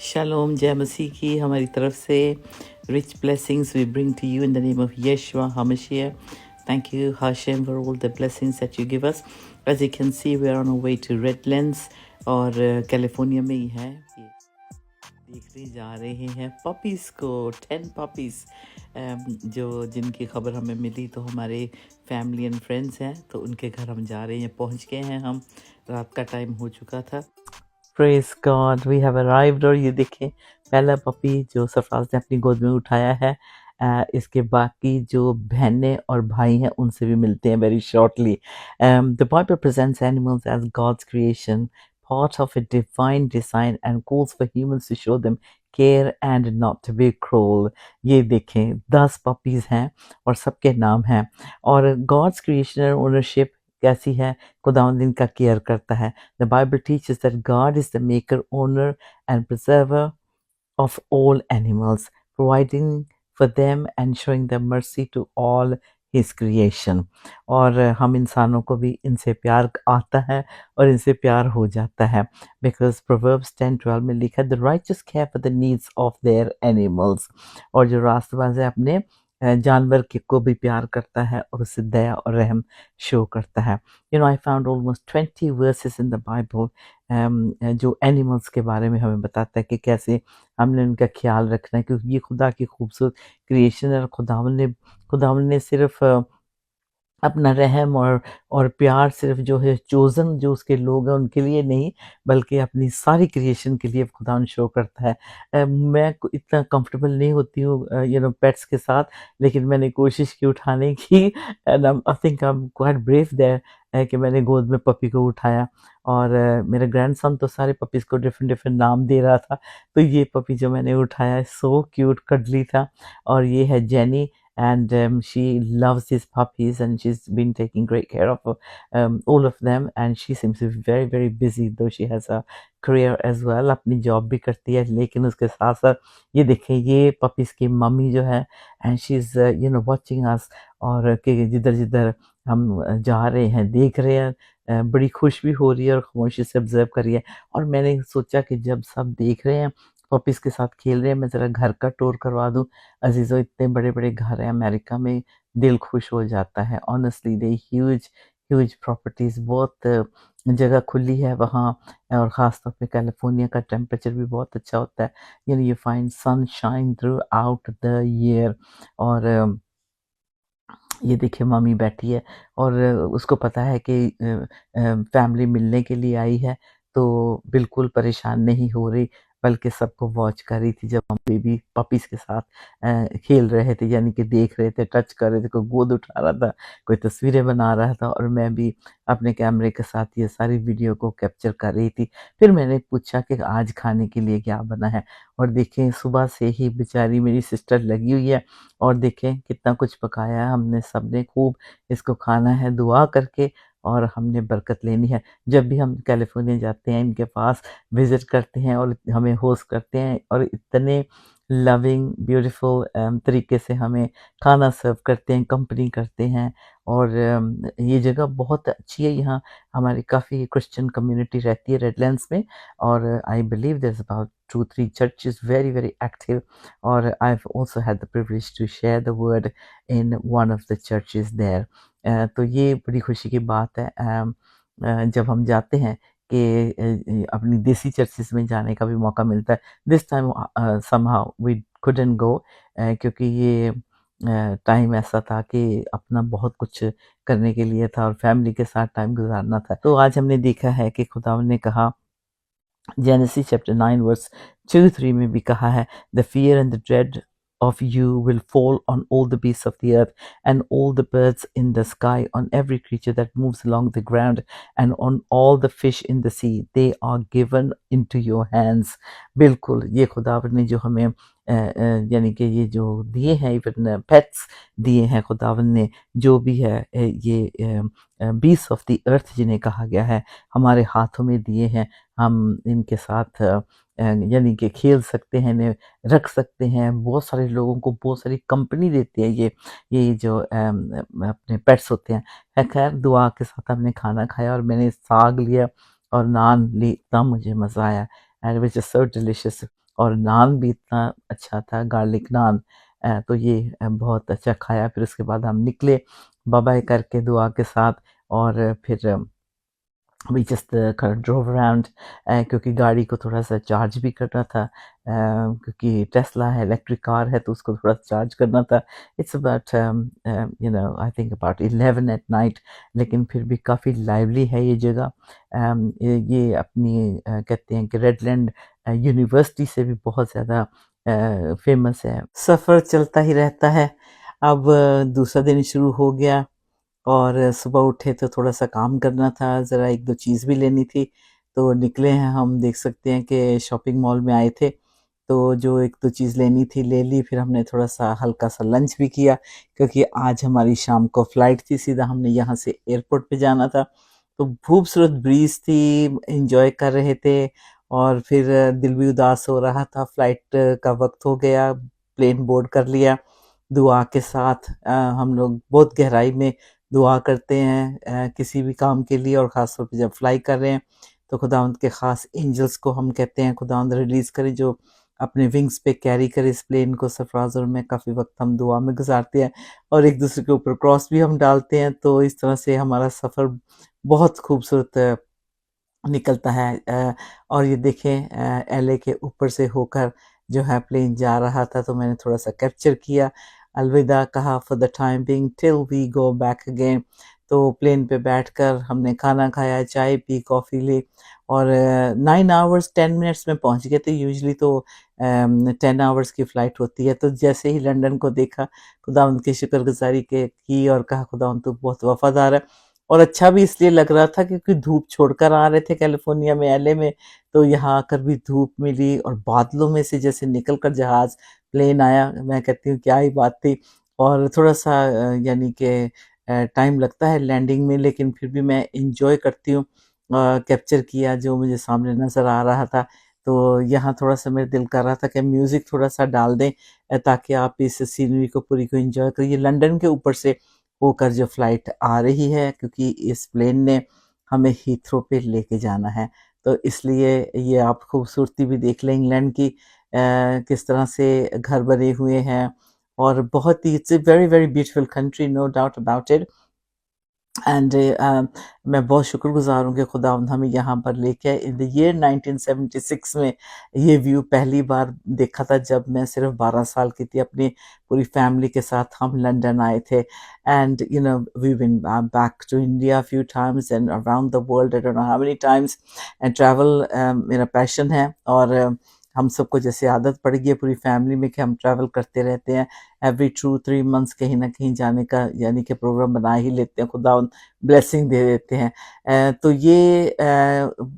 Shalom, जय मसीह की हमारी तरफ से rich blessings we bring to you in the name of Yeshua HaMashiach. Thank you, Hashem, for all the blessings that you give us. As you can see, we are on our way to Redlands और California में ही है ये देखने जा रहे हैं puppies को 10 puppies जो जिनकी खबर हमें मिली तो हमारे फैमिली एंड फ्रेंड्स हैं तो उनके घर हम जा रहे हैं पहुंच गए हैं हम रात का टाइम हो चुका था praise God we have arrived और ये देखें पहला पपी जो सरफराज ने अपनी गोद में उठाया है इसके बाकी जो बहनें और भाई हैं उनसे भी मिलते हैं very shortly the Bible presents animals as God's creation part of a divine design and calls for humans to show them care and not to be cruel. ये देखें 10 पपीज़ हैं और सबके नाम हैं और गॉड्स क्रिएशन और ओनरशिप कैसी है खुदावंद इनका केयर करता है the Bible teaches that God is the maker owner and preserver of all animals, providing for them and showing them mercy to all his creation. और हम इंसानों को भी इनसे प्यार आता है और इनसे प्यार हो जाता है because Proverbs 10:12 में लिखा है the righteous care for the needs of their animals और जो रास्तबाज है अपने जानवर को भी प्यार करता है और उससे दया और रहम शो करता है I found almost 20 verses in the Bible जो एनिमल्स के बारे में हमें बताता है कि कैसे हमने उनका ख्याल रखना है क्योंकि ये खुदा की खूबसूरत क्रिएशन है और खुदावन ने सिर्फ अपना रहम और प्यार सिर्फ जो है चोज़न जो उसके लोग हैं उनके लिए नहीं बल्कि अपनी सारी क्रिएशन के लिए खुदा शो करता है मैं इतना कंफर्टेबल नहीं होती हूँ पेट्स के साथ लेकिन मैंने कोशिश की उठाने की and I think I am quite brave there कि मैंने गोद में पपी को उठाया और मेरा ग्रैंडसन तो सारे पपीज़ को डिफरेंट नाम दे रहा था तो ये पपी जो मैंने उठाया सो क्यूट कडली था और ये है jenny and she loves these puppies and she's been taking great care of all of them and she seems to be very very busy though she has a career as well अपनी job भी करती है लेकिन उसके साथ साथ ये देखें ये पपीज की मम्मी जो है and she's watching us और कि जिधर जिधर हम जा रहे हैं देख रहे हैं बड़ी खुश भी हो रही है और खामोशी से ऑब्जर्व कर रही है और मैंने सोचा कि जब सब देख रहे हैं पपीज़ के साथ खेल रहे हैं मैं ज़रा घर का टूर करवा दूँ अजीज़ों इतने बड़े बड़े घर हैं अमेरिका में दिल खुश हो जाता है ऑनेस्टली दे ह्यूज प्रॉपर्टीज़ बहुत जगह खुली है वहाँ और ख़ास तौर पे कैलिफोर्निया का टेम्परेचर भी बहुत अच्छा होता है you find sunshine through out the year और ये देखिए मम्मी बैठी है और उसको पता है कि फैमिली मिलने के लिए आई है तो बिल्कुल परेशान नहीं हो रही बल्कि सबको वॉच कर रही थी जब हम बेबी पपीज़ के साथ खेल रहे थे यानी कि देख रहे थे टच कर रहे थे कोई गोद उठा रहा था कोई तस्वीरें बना रहा था और मैं भी अपने कैमरे के साथ ये सारी वीडियो को कैप्चर कर रही थी फिर मैंने पूछा कि आज खाने के लिए क्या बना है और देखें सुबह से ही बेचारी मेरी सिस्टर लगी हुई है और देखें कितना कुछ पकाया है हमने सबने खूब इसको खाना है दुआ करके और हमने बरकत लेनी है जब भी हम कैलिफोर्निया जाते हैं इनके पास विज़िट करते हैं और हमें होस्ट करते हैं और इतने लविंग ब्यूटीफुल तरीके से हमें खाना सर्व करते हैं कंपनी करते हैं और ये जगह बहुत अच्छी है यहाँ हमारी काफ़ी क्रिश्चियन कम्युनिटी रहती है रेडलैंड्स में और I believe there is about 2-3 churches very very active और I've also had the privilege to share the word in one of the churches there तो ये बड़ी खुशी की बात है जब हम जाते हैं कि अपनी देसी चर्चेस में जाने का भी मौका मिलता है this time somehow we couldn't go क्योंकि ये टाइम ऐसा था कि अपना बहुत कुछ करने के लिए था और फैमिली के साथ टाइम गुजारना था तो आज हमने देखा है कि खुदावंद ने कहा जेनेसिस चैप्टर 9 वर्स 2-3 में भी कहा है the fear and the dread of you will fall on all the beasts of the earth and all the birds in the sky on every creature that moves along the ground and on all the fish in the sea they are given into your hands बिल्कुल ये खुदावंद ने जो हमें यानी कि ये जो दिए हैं इवन पेट्स दिए हैं खुदावंद ने जो भी है ये बीस्ट ऑफ द अर्थ जिन्हें कहा गया है हमारे हाथों में दिए हैं हम इनके साथ यानी कि खेल सकते हैं इन्हें रख सकते हैं बहुत सारे लोगों को बहुत सारी कंपनी देते हैं ये जो अपने पेट्स होते हैं खैर दुआ के साथ हमने खाना खाया और मैंने साग लिया और नान ली तब मुझे मज़ा आया and which is so delicious और नान भी इतना अच्छा था, गार्लिक नान। तो ये बहुत अच्छा खाया। फिर उसके बाद हम निकले बाय बाय करके दुआ के साथ, और फिर वी जस्ट ड्रोव अराउंड, क्योंकि गाड़ी को थोड़ा सा चार्ज भी करना था, क्योंकि टेस्ला है, इलेक्ट्रिक कार है, तो उसको थोड़ा सा चार्ज करना था। It's about I think about 11 at night, लेकिन फिर भी काफ़ी लाइवली है ये जगह। ये अपनी कहते हैं कि रेडलैंड यूनिवर्सिटी से भी बहुत ज़्यादा फेमस है। सफ़र चलता ही रहता है। अब दूसरा दिन शुरू हो गया, और सुबह उठे तो थोड़ा-सा काम करना था, ज़रा 1-2 चीज़ भी लेनी थी, तो निकले हैं हम। देख सकते हैं कि शॉपिंग मॉल में आए थे, तो जो 1-2 चीज़ लेनी थी ले ली। फिर हमने थोड़ा-सा हल्का-सा लंच भी किया, क्योंकि आज हमारी शाम को फ्लाइट थी, सीधा हमने यहाँ से एयरपोर्ट पे जाना था। तो खूबसूरत ब्रीज़ थी, एन्जॉय कर रहे थे, और फिर दिल भी उदास हो रहा था। फ्लाइट का वक़्त हो गया, प्लेन बोर्ड कर लिया। दुआ के साथ हम लोग बहुत गहराई में दुआ करते हैं किसी भी काम के लिए, और ख़ास तौर पे जब फ्लाई कर रहे हैं, तो खुदावंद के ख़ास एंजल्स को हम कहते हैं खुदावंद रिलीज़ करे, जो अपने विंग्स पे कैरी करे इस प्लेन को। सरफराज और मैं काफ़ी वक्त हम दुआ में गुजारते हैं, और एक दूसरे के ऊपर क्रॉस भी हम डालते हैं। तो इस तरह से हमारा सफ़र बहुत खूबसूरत निकलता है। और ये देखें, एलए के ऊपर से होकर जो है प्लेन जा रहा था, तो मैंने थोड़ा सा कैप्चर किया, अलविदा कहा for the time being till we go back again. तो प्लेन पे बैठकर हमने खाना खाया, चाय पी, कॉफ़ी ली, और 9 आवर्स 10 मिनट्स में पहुंच गए थे। यूजुअली तो 10 आवर्स की फ़्लाइट होती है। तो जैसे ही लंदन को देखा, खुदावंद की शुक्रगुजारी की, और कहा खुदावंद तू बहुत वफ़ादार है। और अच्छा भी इसलिए लग रहा था क्योंकि धूप छोड़कर आ रहे थे कैलिफ़ोर्निया में, एलए में, तो यहाँ आकर भी धूप मिली, और बादलों में से जैसे निकल कर जहाज़, प्लेन आया। मैं कहती हूँ क्या ही बात थी। और थोड़ा-सा यानी कि टाइम लगता है लैंडिंग में, लेकिन फिर भी मैं एन्जॉय करती हूँ। कैप्चर किया जो मुझे सामने नज़र आ रहा था। तो यहाँ थोड़ा-सा मेरा दिल कर रहा था कि म्यूज़िक थोड़ा-सा डाल दें, ताकि आप इस सीनरी को पूरी को एन्जॉय करिए। लंदन के ऊपर से होकर जो फ़्लाइट आ रही है, क्योंकि इस प्लेन ने हमें हीथ्रो पे लेके जाना है। तो इसलिए ये आप खूबसूरती भी देख लें इंग्लैंड की, किस तरह से घर बने हुए हैं, और बहुत ही it's a very, very beautiful country, no doubt about it. And मैं बहुत शुक्रगुज़ार हूँ कि खुदावंद हमें यहाँ पर लेके आए। इन द ईयर 1976 में ये व्यू पहली बार देखा था, जब मैं सिर्फ 12 साल की थी। अपनी पूरी फैमिली के साथ हम लंदन आए थे, and you know we been back to India few times and around the world, I don't know how many times. And travel मेरा पैशन है, और हम सबको जैसे आदत पड़ गई है पूरी फैमिली में कि हम ट्रैवल करते रहते हैं। एवरी 2-3 मंथ्स कहीं ना कहीं जाने का यानी कि प्रोग्राम बना ही लेते हैं। खुदा ब्लेसिंग दे देते हैं। तो ये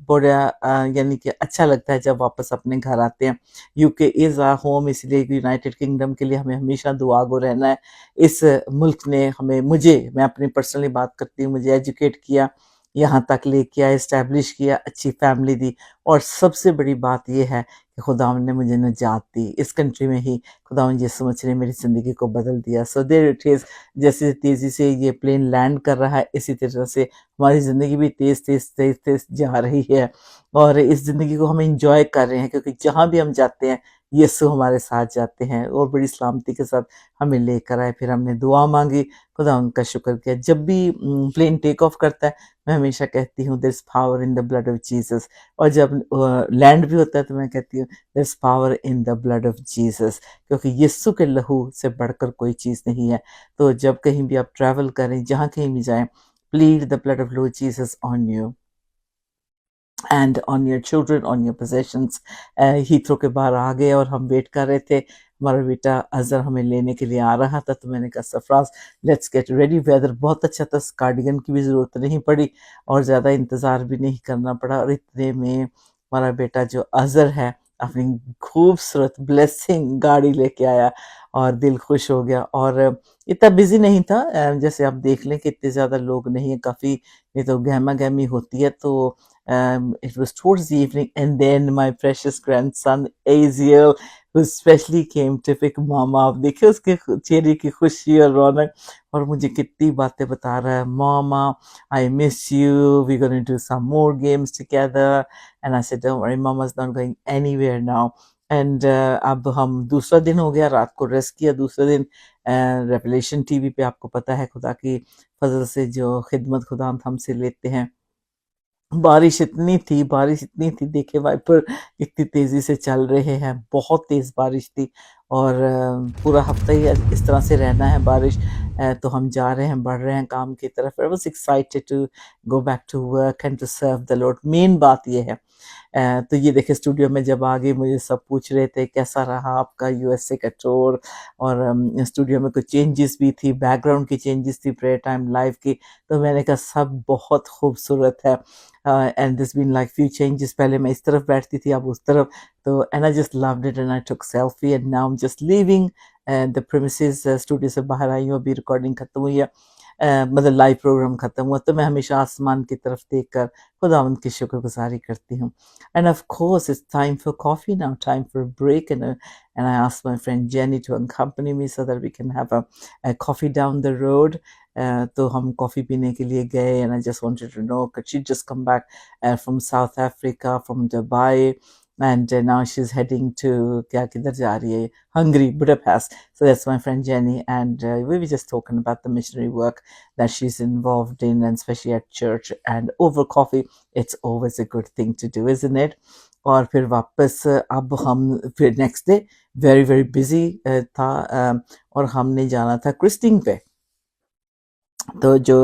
बड़ा यानी कि अच्छा लगता है जब वापस अपने घर आते हैं। यूके इज़ आवर होम, इसलिए यूनाइटेड किंगडम के लिए हमें हमेशा दुआगो रहना है। इस मुल्क ने हमें, मुझे, मैं अपनी पर्सनली बात करती हूँ, मुझे एजुकेट किया, यहाँ तक लेके आया, इस्टेब्लिश किया, अच्छी फैमिली दी, और सबसे बड़ी बात ये है कि खुदावंद ने मुझे निजात दी। इस कंट्री में ही खुदावंद यीशु मसीह ने मेरी ज़िंदगी को बदल दिया। So there it is. जैसे तेज़ी से ये प्लेन लैंड कर रहा है, इसी तरह से हमारी ज़िंदगी भी तेज़-तेज़ जा रही है, और इस ज़िंदगी को हम एन्जॉय कर रहे हैं, क्योंकि जहाँ भी हम जाते हैं, यीशु हमारे साथ जाते हैं, और बड़ी सलामती के साथ हमें लेकर आए। फिर हमने दुआ माँगी, खुदा उनका शुक्र किया। जब भी प्लेन टेक ऑफ करता है, मैं हमेशा कहती हूँ there is power in the blood of Jesus, और जब लैंड भी होता है, तो मैं कहती हूँ there is power in the blood of Jesus, क्योंकि यीशु के लहू से बढ़कर कोई चीज़ नहीं है। तो जब कहीं भी आप ट्रैवल करें, जहाँ कहीं भी जाएँ, plead the blood of Lord Jesus on you and on your children, on your possessions. Heathrow के बाहर आ गए, और हम वेट कर रहे थे। हमारा बेटा अजहर हमें लेने के लिए आ रहा था, तो मैंने कहा Sarfaraz let's get ready. Weather बहुत अच्छा था, कार्डिगन की भी ज़रूरत नहीं पड़ी, और ज़्यादा इंतज़ार भी नहीं करना पड़ा। और इतने में हमारा बेटा जो अजहर है, अपनी खूबसूरत ब्लेसिंग गाड़ी लेके आया, और दिल खुश हो गया। और इतना बिजी नहीं था, जैसे आप देख लें कि इतने ज़्यादा लोग नहीं है, काफ़ी, ये तो गहमा गहमी होती है। तो it was towards the evening, and then my precious grandson Aziel, who specially came to pick mama up. देखिए उसके चेहरे की खुशी और रौनक, और मुझे कितनी बातें बता रहा है। Mama, I miss you. We're going to do some more games together. And I said, don't worry, Mama's not going anywhere now. And अब हम दूसरा दिन हो गया, रात को रेस्ट किया, दूसरे दिन रेवलेशन टीवी पे आपको पता है खुदा की फजल से जो खिदमत खुदा हमसे लेते हैं। बारिश इतनी थी, देखे वाइपर इतनी तेजी से चल रहे हैं, बहुत तेज बारिश थी और पूरा हफ्ता ही इस तरह से रहना है बारिश। तो हम जा रहे हैं, बढ़ रहे हैं काम की तरफ। I was excited to go back to work and to serve the Lord. Main बात ये है, तो ये देखिए स्टूडियो में जब आ गई, मुझे सब पूछ रहे थे कैसा रहा आपका यूएसए का टूर, और स्टूडियो में कुछ चेंजेस भी थी, बैकग्राउंड की चेंजेस थी प्रेयर टाइम लाइव की। तो मैंने कहा सब बहुत खूबसूरत है, and this been like few changes. पहले मैं इस तरफ बैठती थी, अब उस तरफ। तो and I just loved it and I took selfie and now I am just leaving the premises. Studio से बाहर आई हूँ, अभी रिकॉर्डिंग खत्म हुई है, मतलब लाइव प्रोग्राम खत्म हुआ। तो मैं हमेशा आसमान की तरफ देखकर खुदावंद की शुक्रगुजारी करती हूँ। And of course it's time for coffee now, time for break, and I asked my friend Jenny to accompany me so that we can have a coffee down the road. तो हम कॉफ़ी पीने के लिए गए, and I just wanted to know could she just come back from South Africa, from Dubai, and now she's heading to क्या किधर जा रही है, Hungary, Budapest. So that's my friend Jenny, and we were just talking about the missionary work that she's involved in, and especially at church. And over coffee, it's always a good thing to do, isn't it? और फिर वापस अब हम फिर next day very very busy था, और हमने जाना था क्रिस्टिंग पे। तो जो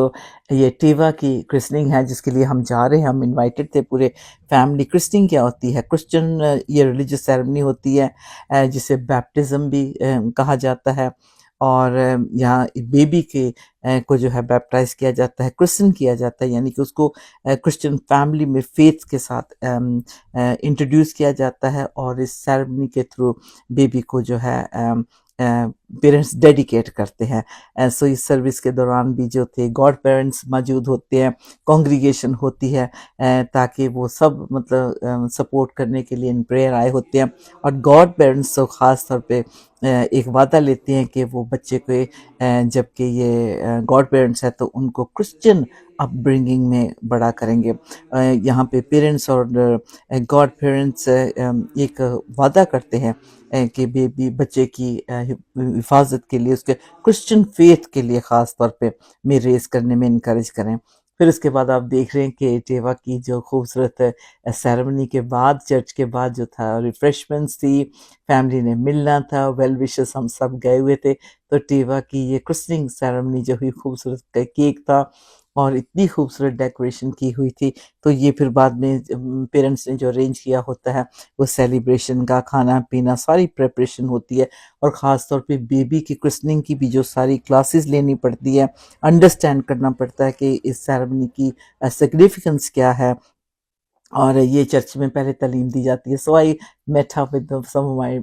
ये टीवा की क्रिस्टनिंग है जिसके लिए हम जा रहे हैं, हम इनवाइटेड थे पूरे फैमिली। क्रिस्टनिंग क्या होती है? क्रिश्चियन ये रिलीजियस सेरेमनी होती है, जिसे बैप्टिज्म भी कहा जाता है। और यहाँ बेबी के को जो है बैप्टाइज किया जाता है, क्रिश्चियन किया जाता है, यानी कि उसको क्रिश्चियन फैमिली में फेथ के साथ इंट्रोड्यूस किया जाता है। और इस सेरेमनी के थ्रू बेबी को जो है पेरेंट्स डेडिकेट करते हैं। सो इस सर्विस के दौरान भी जो थे गॉड पेरेंट्स मौजूद होते हैं, कॉन्ग्रीगेशन होती है, ताकि वो सब मतलब सपोर्ट करने के लिए इन प्रेयर आए होते हैं। और गॉड पेरेंट्स तो ख़ास तौर पे एक वादा लेते हैं कि वो बच्चे को जबकि ये गॉड पेरेंट्स है तो उनको क्रिश्चियन अपब्रिंगिंग में बड़ा करेंगे। यहाँ पे पेरेंट्स और गॉड पेरेंट्स एक वादा करते हैं कि बेबी बच्चे की हिफाजत के लिए, उसके क्रिश्चियन फेथ के लिए ख़ास तौर पे में रेस करने में इनकरेज करें। फिर उसके बाद आप देख रहे हैं कि टेवा की जो खूबसूरत सेरेमनी के बाद, चर्च के बाद जो था रिफ्रेशमेंट्स थी, फैमिली ने मिलना था, वेल विशेस हम सब गए हुए थे। तो टेवा की ये क्रिस्टनिंग सेरेमनी जो हुई, खूबसूरत केक था और इतनी खूबसूरत डेकोरेशन की हुई थी। तो ये फिर बाद में पेरेंट्स ने जो अरेंज किया होता है, वो सेलिब्रेशन का खाना पीना सारी प्रिपरेशन होती है। और ख़ास तौर पे बेबी की क्रिस्टनिंग की भी जो सारी क्लासेस लेनी पड़ती है, अंडरस्टैंड करना पड़ता है कि इस सेरेमनी की सिग्निफिकेंस क्या है, और ये चर्च में पहले तालीम दी जाती है। So I met up with some of my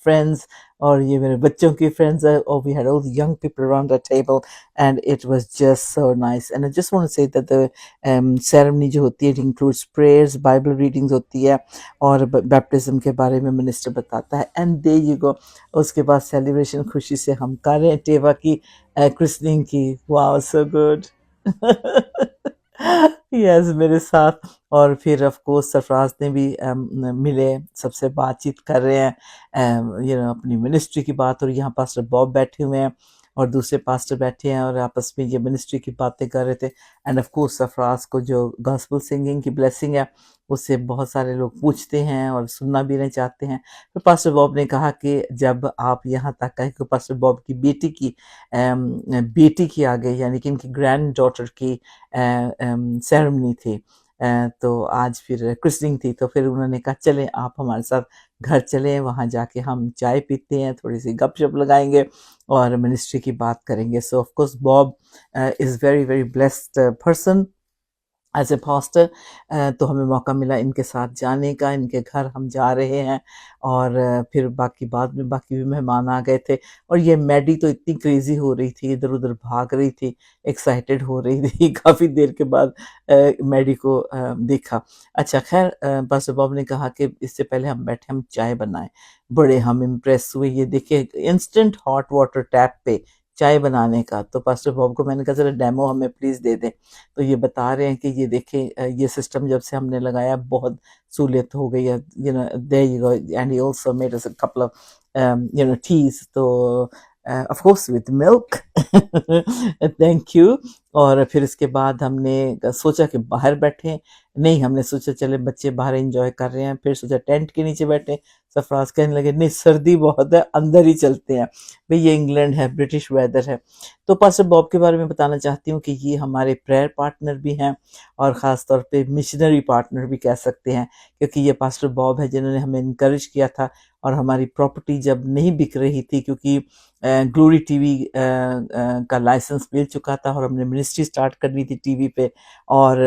friends, और ये मेरे बच्चों की फ्रेंड्स है, और we had all the young people around the table, and it was just so nice. And I just want to say that the ceremony जो होती है, it includes prayers, Bible readings होती है, और बैप्टिज्म के बारे में मिनिस्टर बताता है, एंड दे यू गो। उसके बाद सेलिब्रेशन खुशी से हम कर रहे हैं टेवा की क्रिस्टनिंग की। Wow, so good. यस, मेरे साथ। और फिर ऑफ कोर्स सरफराज ने भी मिले, सबसे बातचीत कर रहे हैं, अपनी मिनिस्ट्री की बात। और यहाँ पास्टर बॉब बैठे हुए हैं और दूसरे पास्टर बैठे हैं, और आपस में ये मिनिस्ट्री की बातें कर रहे थे। एंड ऑफ कोर्स सरफराज को जो गॉस्पल सिंगिंग की ब्लेसिंग है, उससे बहुत सारे लोग पूछते हैं और सुनना भी नहीं चाहते हैं। तो पास्टर बॉब ने कहा कि जब आप यहाँ तक आए, कि पास्टर बॉब की बेटी की आ गई, यानी कि इनकी ग्रैंड डॉटर की सेरेमनी थी, तो आज फिर क्रिस्टनिंग थी। तो फिर उन्होंने कहा चलें आप हमारे साथ घर चलें, वहाँ जाके हम चाय पीते हैं, थोड़ी सी गपशप लगाएंगे और मिनिस्ट्री की बात करेंगे। So of course Bob is very very blessed person as a pastor. तो हमें मौका मिला इनके साथ जाने का, इनके घर हम जा रहे हैं। और फिर बाकी बाद में बाकी भी मेहमान आ गए थे। और ये मैडी तो इतनी क्रेजी हो रही थी, इधर उधर भाग रही थी, एक्साइटेड हो रही थी। काफ़ी देर के बाद मैडी को देखा। अच्छा खैर, पास्टर बॉब ने कहा कि इससे पहले हम बैठे हम चाय बनाएं। बड़े हम इम्प्रेस हुए, ये देखिए इंस्टेंट हॉट वाटर टैप पे चाय बनाने का। तो पास्टर बॉब को मैंने कहा ज़रा डेमो हमें प्लीज़ दे दें। तो ये बता रहे हैं कि ये देखें ये सिस्टम जब से हमने लगाया बहुत सहूलियत हो गई है, there you go, and he also made us a couple of teas, तो of course with milk thank you. और फिर इसके बाद हमने सोचा कि बाहर बैठें, नहीं हमने सोचा चले बच्चे बाहर एंजॉय कर रहे हैं, फिर सोचा टेंट के नीचे बैठे। सरफराज कहने लगे नहीं सर्दी बहुत है, अंदर ही चलते हैं, भाई ये इंग्लैंड है, ब्रिटिश वेदर है। तो पास्टर बॉब के बारे में बताना चाहती हूँ कि ये हमारे प्रेयर पार्टनर भी हैं और ख़ास तौर पे मिशनरी पार्टनर भी कह सकते हैं, क्योंकि ये पास्टर बॉब है जिन्होंने हमें इनकरेज किया था। और हमारी प्रॉपर्टी जब नहीं बिक रही थी, क्योंकि ग्लोरी टीवी का लाइसेंस मिल चुका था और हमने मिनिस्ट्री स्टार्ट करनी थी टीवी पे, और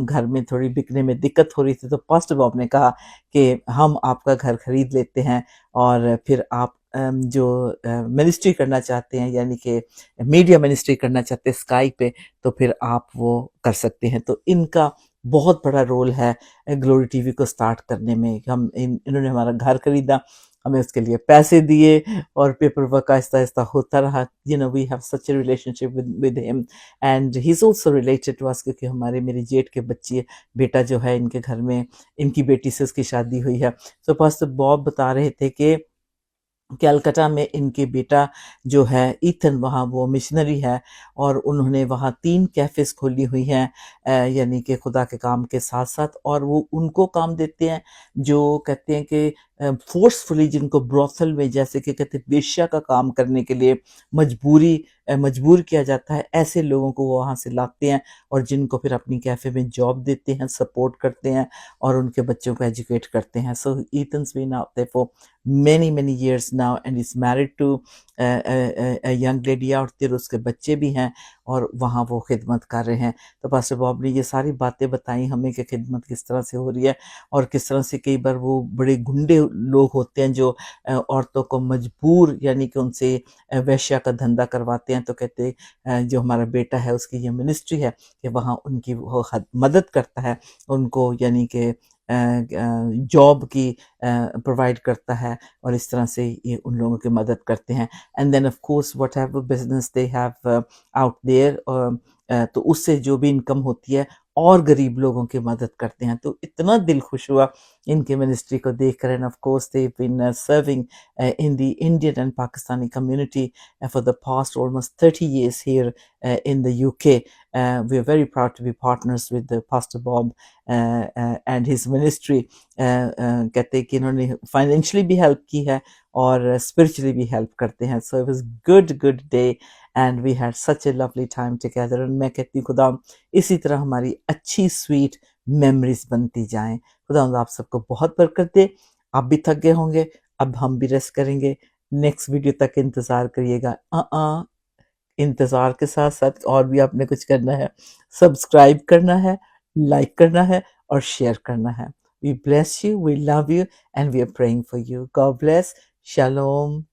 घर में थोड़ी बिकने में दिक्कत हो रही थी, तो पास्टर बॉब ने कहा कि हम आपका घर खरीद लेते हैं और फिर आप जो मिनिस्ट्री करना चाहते हैं, यानी कि मीडिया मिनिस्ट्री करना चाहते हैं स्काई पे, तो फिर आप वो कर सकते हैं। तो इनका बहुत बड़ा रोल है ग्लोरी टीवी को स्टार्ट करने में। इन्होंने हमारा घर खरीदा, हमें उसके लिए पैसे दिए और पेपर वर्क आहिस्ता आहिस्ता होता रहा। We have such a relationship with him and he is also related to us, क्योंकि हमारे मेरे जेठ के बच्चे बेटा जो है इनके घर में, इनकी बेटी से उसकी शादी हुई है। तो पास्टर बॉब बता रहे थे कि कलकत्ता में इनके बेटा जो है ईथन, वहाँ वो मिशनरी है और उन्होंने वहाँ 3 कैफ़ेज़ खोली हुई हैं, यानी कि खुदा के काम के साथ साथ। और वो उनको काम देते हैं जो कहते हैं कि फोर्सफुली, जिनको ब्रोथल में जैसे कि कहते हैं वेश्या का काम करने के लिए मजबूर किया जाता है, ऐसे लोगों को वो वहाँ से लाते हैं और जिनको फिर अपनी कैफ़े में जॉब देते हैं, सपोर्ट करते हैं और उनके बच्चों को एजुकेट करते हैं। So Ethan's been out there for many years now and is married to a young lady out there, उसके बच्चे भी हैं और वहाँ वो खिदमत कर रहे हैं। तो पास्टर बॉब ने ये सारी बातें बताई हमें कि खिदमत किस तरह से हो रही है और किस तरह से कई बार वो बड़े गुंडे लोग होते हैं जो औरतों को मजबूर, यानी कि उनसे वेश्या का धंधा करवाते हैं। तो कहते जो हमारा बेटा है उसकी ये मिनिस्ट्री है कि वहाँ उनकी वो मदद करता है उनको, यानी कि जॉब की प्रोवाइड करता है और इस तरह से ये उन लोगों की मदद करते हैं। And then of course what have business they have out there, तो उससे जो भी इनकम होती है और गरीब लोगों की मदद करते हैं। तो इतना दिल खुश हुआ इनके मिनिस्ट्री को देखकर। And of course they been serving in the Indian and Pakistani community for the past almost 30 years here in the UK. We are very proud to be partners with the Pastor Bob and his ministry. कहते हैं कि इन्होंने financially भी help की है और spiritually भी help करते हैं। So it was good day and we had such a lovely time together. और मैं कहती हूँ खुदा इसी तरह हमारी अच्छी स्वीट मेमोरीज बनती जाएं। खुदा आप सबको बहुत बरकत दे। आप भी थक गए होंगे, अब हम भी रेस्ट करेंगे। नेक्स्ट वीडियो तक इंतज़ार करिएगा। इंतज़ार के साथ साथ और भी आपने कुछ करना है, सब्सक्राइब करना है, लाइक करना है और शेयर करना है। We bless you, we love you and we are praying for you. God bless. Shalom.